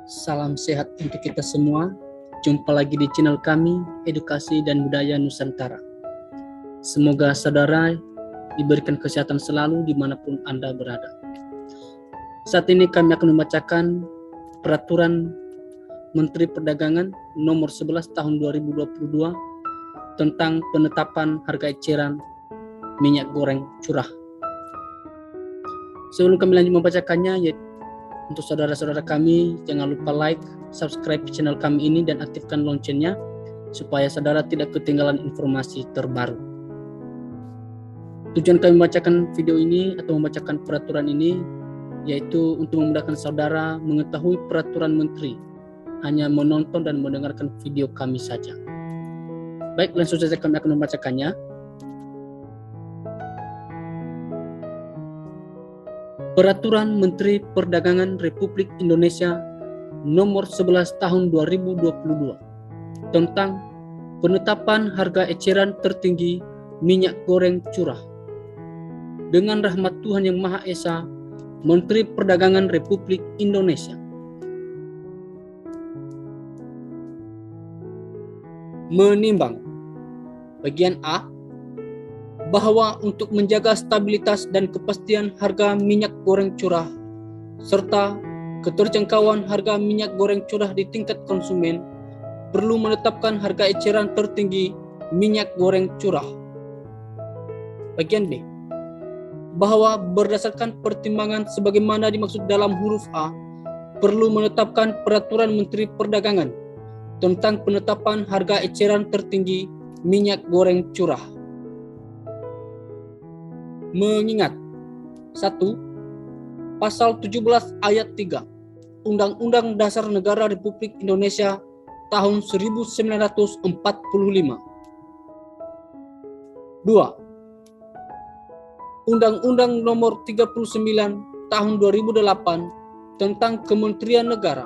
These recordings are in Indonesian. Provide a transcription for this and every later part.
Salam sehat untuk kita semua. Jumpa lagi di channel kami, Edukasi dan Budaya Nusantara. Semoga saudara diberikan kesehatan selalu dimanapun Anda berada. Saat ini kami akan membacakan Peraturan Menteri Perdagangan Nomor 11 Tahun 2022 tentang penetapan harga eceran minyak goreng curah. Sebelum kami lanjut membacakannya, untuk saudara-saudara kami, jangan lupa like, subscribe channel kami ini dan aktifkan loncengnya supaya saudara tidak ketinggalan informasi terbaru. Tujuan kami membacakan video ini atau membacakan peraturan ini yaitu untuk memudahkan saudara mengetahui peraturan menteri, hanya menonton dan mendengarkan video kami saja. Baik, langsung saja kami akan membacakannya. Peraturan Menteri Perdagangan Republik Indonesia Nomor 11 Tahun 2022 tentang penetapan harga eceran tertinggi minyak goreng curah. Dengan rahmat Tuhan Yang Maha Esa, Menteri Perdagangan Republik Indonesia. Menimbang. Bagian A, bahwa untuk menjaga stabilitas dan kepastian harga minyak goreng curah serta keterjangkauan harga minyak goreng curah di tingkat konsumen, perlu menetapkan harga eceran tertinggi minyak goreng curah. Bagian B, bahwa berdasarkan pertimbangan sebagaimana dimaksud dalam huruf A, perlu menetapkan Peraturan Menteri Perdagangan tentang penetapan harga eceran tertinggi minyak goreng curah. Mengingat 1. Pasal 17 ayat 3 Undang-Undang Dasar Negara Republik Indonesia tahun 1945. 2. Undang-Undang Nomor 39 tahun 2008 tentang Kementerian Negara,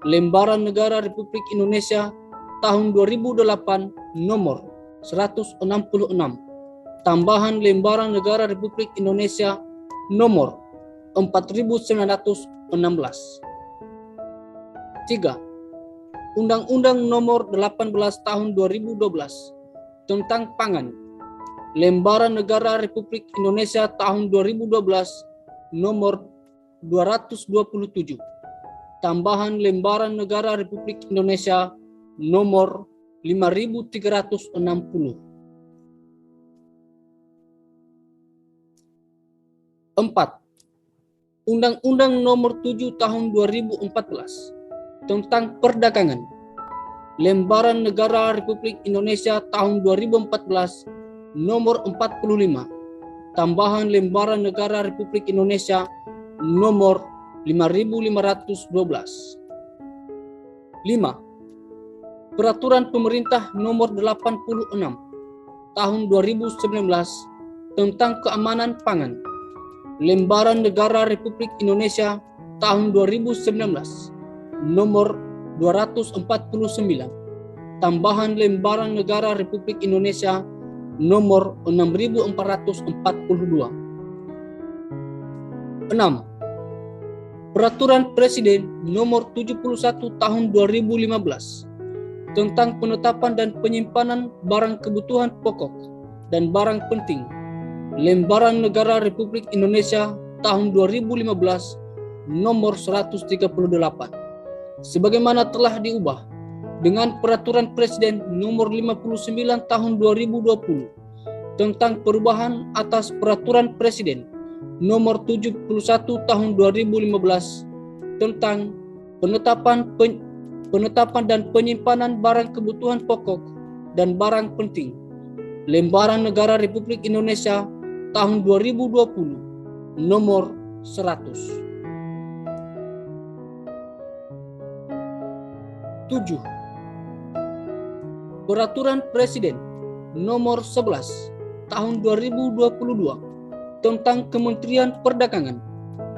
Lembaran Negara Republik Indonesia tahun 2008 Nomor 166. Tambahan Lembaran Negara Republik Indonesia Nomor 4916. 3. Undang-Undang Nomor 18 Tahun 2012 tentang Pangan, Lembaran Negara Republik Indonesia Tahun 2012 Nomor 227. Tambahan Lembaran Negara Republik Indonesia Nomor 5360. 4. Undang-Undang Nomor 7 Tahun 2014 tentang Perdagangan, Lembaran Negara Republik Indonesia Tahun 2014 Nomor 45. Tambahan Lembaran Negara Republik Indonesia Nomor 5512. 5. Peraturan Pemerintah Nomor 86 Tahun 2019 tentang Keamanan Pangan, Lembaran Negara Republik Indonesia tahun 2019 Nomor 249. Tambahan Lembaran Negara Republik Indonesia Nomor 6442. 6. Peraturan Presiden Nomor 71 Tahun 2015 tentang penetapan dan penyimpanan barang kebutuhan pokok dan barang penting, Lembaran Negara Republik Indonesia tahun 2015 Nomor 138 sebagaimana telah diubah dengan Peraturan Presiden Nomor 59 Tahun 2020 tentang perubahan atas Peraturan Presiden Nomor 71 Tahun 2015 tentang penetapan dan penyimpanan barang kebutuhan pokok dan barang penting, Lembaran Negara Republik Indonesia tahun 2020 Nomor 100. 7. Peraturan Presiden Nomor 11 Tahun 2022 tentang Kementerian Perdagangan,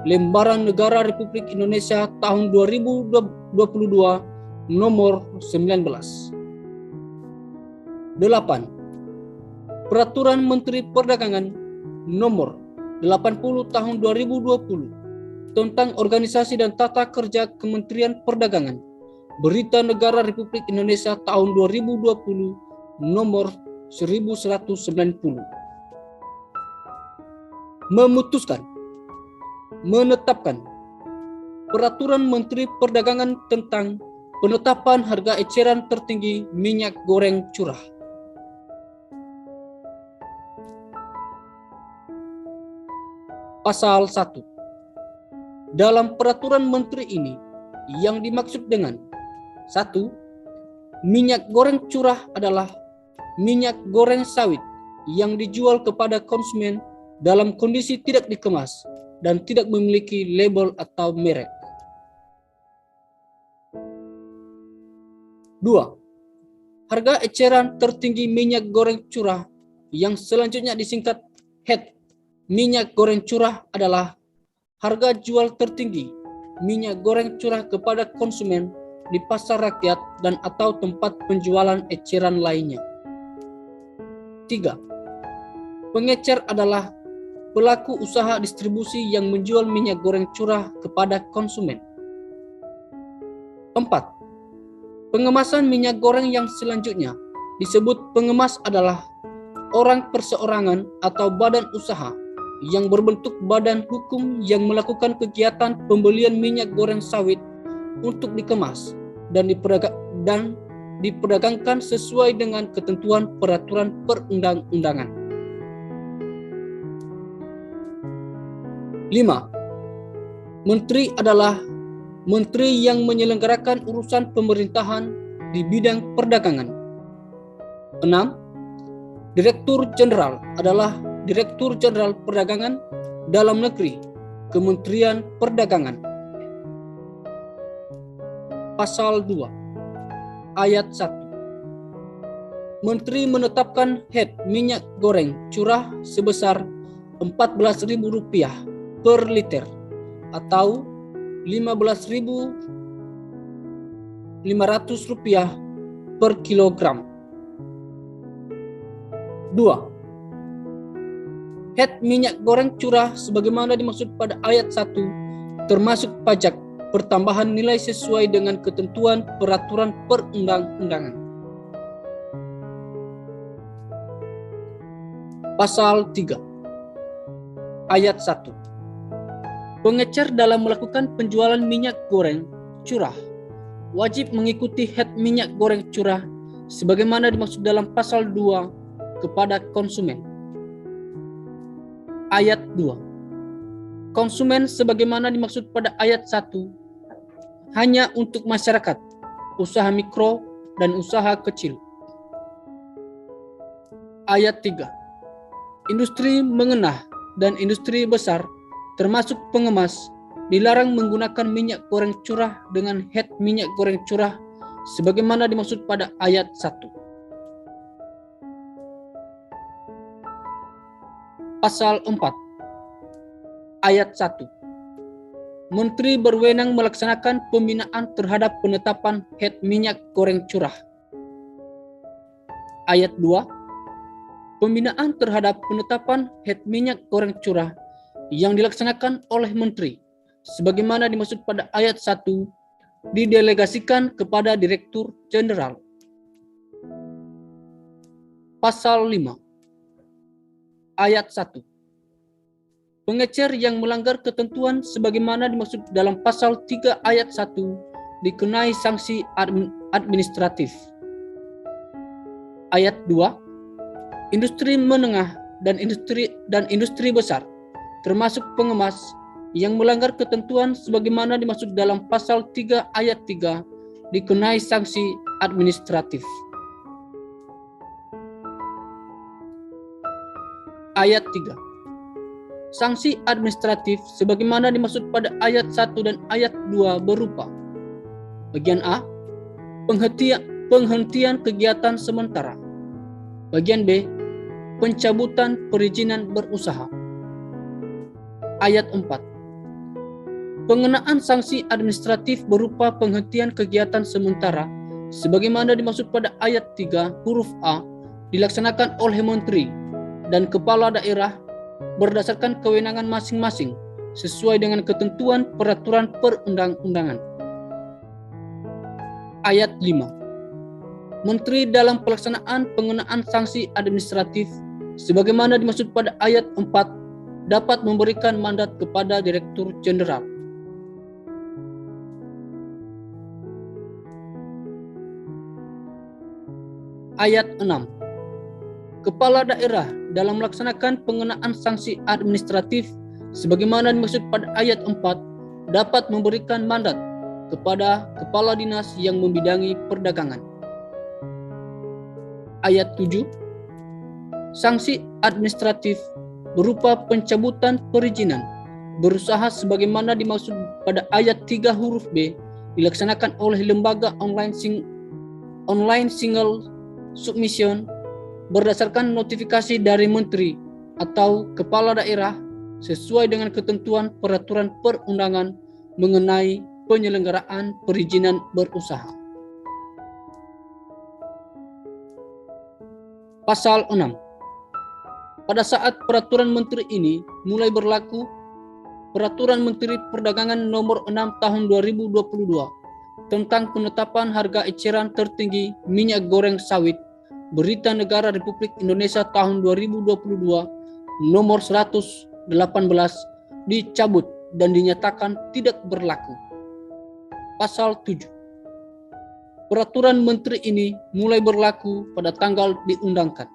Lembaran Negara Republik Indonesia tahun 2022 Nomor 19. 8. Peraturan Menteri Perdagangan Nomor 80 Tahun 2020 tentang Organisasi dan Tata Kerja Kementerian Perdagangan, Berita Negara Republik Indonesia tahun 2020 Nomor 1190. Memutuskan, menetapkan Peraturan Menteri Perdagangan tentang penetapan harga eceran tertinggi minyak goreng curah. Pasal 1. Dalam peraturan menteri ini yang dimaksud dengan 1. Minyak goreng curah adalah minyak goreng sawit yang dijual kepada konsumen dalam kondisi tidak dikemas dan tidak memiliki label atau merek. 2. Harga eceran tertinggi minyak goreng curah yang selanjutnya disingkat HET minyak goreng curah adalah harga jual tertinggi minyak goreng curah kepada konsumen di pasar rakyat dan atau tempat penjualan eceran lainnya. 3. Pengecer adalah pelaku usaha distribusi yang menjual minyak goreng curah kepada konsumen. 4. Pengemasan minyak goreng yang selanjutnya disebut pengemas adalah orang perseorangan atau badan usaha yang berbentuk badan hukum yang melakukan kegiatan pembelian minyak goreng sawit untuk dikemas dan diperdagangkan sesuai dengan ketentuan peraturan perundang-undangan. 5. Menteri adalah menteri yang menyelenggarakan urusan pemerintahan di bidang perdagangan. 6. Direktur Jenderal adalah Direktur Jenderal Perdagangan Dalam Negeri, Kementerian Perdagangan. Pasal 2. Ayat 1. Menteri menetapkan HET minyak goreng curah sebesar Rp14.000 per liter atau Rp15.500 per kilogram. 2. HET minyak goreng curah sebagaimana dimaksud pada ayat 1 termasuk pajak pertambahan nilai sesuai dengan ketentuan peraturan perundang-undangan. Pasal 3. Ayat 1. Pengecer dalam melakukan penjualan minyak goreng curah wajib mengikuti HET minyak goreng curah sebagaimana dimaksud dalam pasal 2 kepada konsumen. Ayat 2. Konsumen sebagaimana dimaksud pada ayat 1 hanya untuk masyarakat, usaha mikro, dan usaha kecil. Ayat 3. Industri mengenah dan industri besar termasuk pengemas dilarang menggunakan minyak goreng curah dengan HET minyak goreng curah sebagaimana dimaksud pada ayat 1. Pasal 4. Ayat 1. Menteri berwenang melaksanakan pembinaan terhadap penetapan HET minyak goreng curah. Ayat 2. Pembinaan terhadap penetapan HET minyak goreng curah yang dilaksanakan oleh Menteri sebagaimana dimaksud pada ayat 1 didelegasikan kepada Direktur Jenderal. Pasal 5. Ayat 1. Pengecer yang melanggar ketentuan sebagaimana dimaksud dalam pasal 3 ayat 1 dikenai sanksi administratif. Ayat 2. Industri menengah dan industri besar termasuk pengemas yang melanggar ketentuan sebagaimana dimaksud dalam pasal 3 ayat 3 dikenai sanksi administratif. Ayat 3. Sanksi administratif sebagaimana dimaksud pada ayat 1 dan ayat 2 berupa: Bagian A, penghentian kegiatan sementara. Bagian B, pencabutan perizinan berusaha. Ayat 4. Pengenaan sanksi administratif berupa penghentian kegiatan sementara sebagaimana dimaksud pada ayat 3 huruf A dilaksanakan oleh menteri dan kepala daerah berdasarkan kewenangan masing-masing sesuai dengan ketentuan peraturan perundang-undangan. Ayat 5. Menteri dalam pelaksanaan pengenaan sanksi administratif sebagaimana dimaksud pada ayat 4 dapat memberikan mandat kepada Direktur Jenderal. Ayat 6. Kepala daerah dalam melaksanakan pengenaan sanksi administratif sebagaimana dimaksud pada ayat 4 dapat memberikan mandat kepada kepala dinas yang membidangi perdagangan. Ayat 7. Sanksi administratif berupa pencabutan perizinan berusaha sebagaimana dimaksud pada ayat 3 huruf B dilaksanakan oleh lembaga online single submission berdasarkan notifikasi dari menteri atau kepala daerah sesuai dengan ketentuan peraturan perundangan mengenai penyelenggaraan perizinan berusaha. Pasal 6. Pada saat peraturan menteri ini mulai berlaku, Peraturan Menteri Perdagangan Nomor 6 Tahun 2022 tentang penetapan harga eceran tertinggi minyak goreng sawit Berita Negara Republik Indonesia Tahun 2022 Nomor 118 dicabut dan dinyatakan tidak berlaku. Pasal 7. Peraturan menteri ini mulai berlaku pada tanggal diundangkan.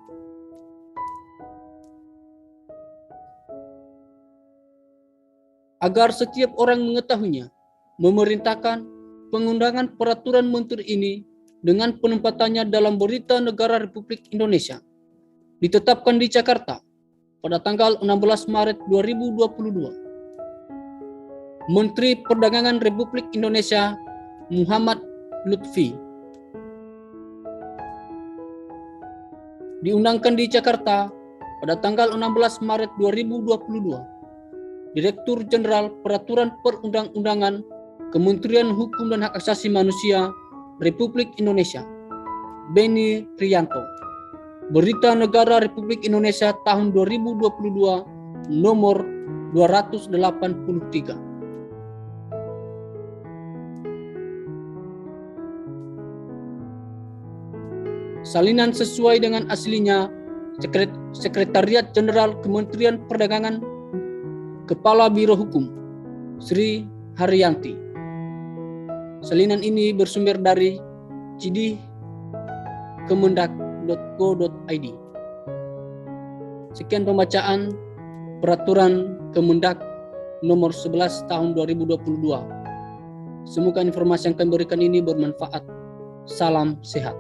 Agar setiap orang mengetahuinya, memerintahkan pengundangan peraturan menteri ini dengan penempatannya dalam Berita Negara Republik Indonesia ditetapkan di Jakarta pada tanggal 16 Maret 2022. Menteri Perdagangan Republik Indonesia Muhammad Lutfi. Diundangkan di Jakarta pada tanggal 16 Maret 2022. Direktur Jenderal Peraturan Perundang-undangan Kementerian Hukum dan Hak Asasi Manusia Republik Indonesia Beni Rianto. Berita Negara Republik Indonesia tahun 2022 nomor 283. Salinan sesuai dengan aslinya Sekretariat Jenderal Kementerian Perdagangan Kepala Biro Hukum Sri Haryanti. Salinan ini bersumber dari cidikemendak.go.id. Sekian pembacaan Peraturan Kemendak nomor 11 tahun 2022. Semoga informasi yang kami berikan ini bermanfaat. Salam sehat.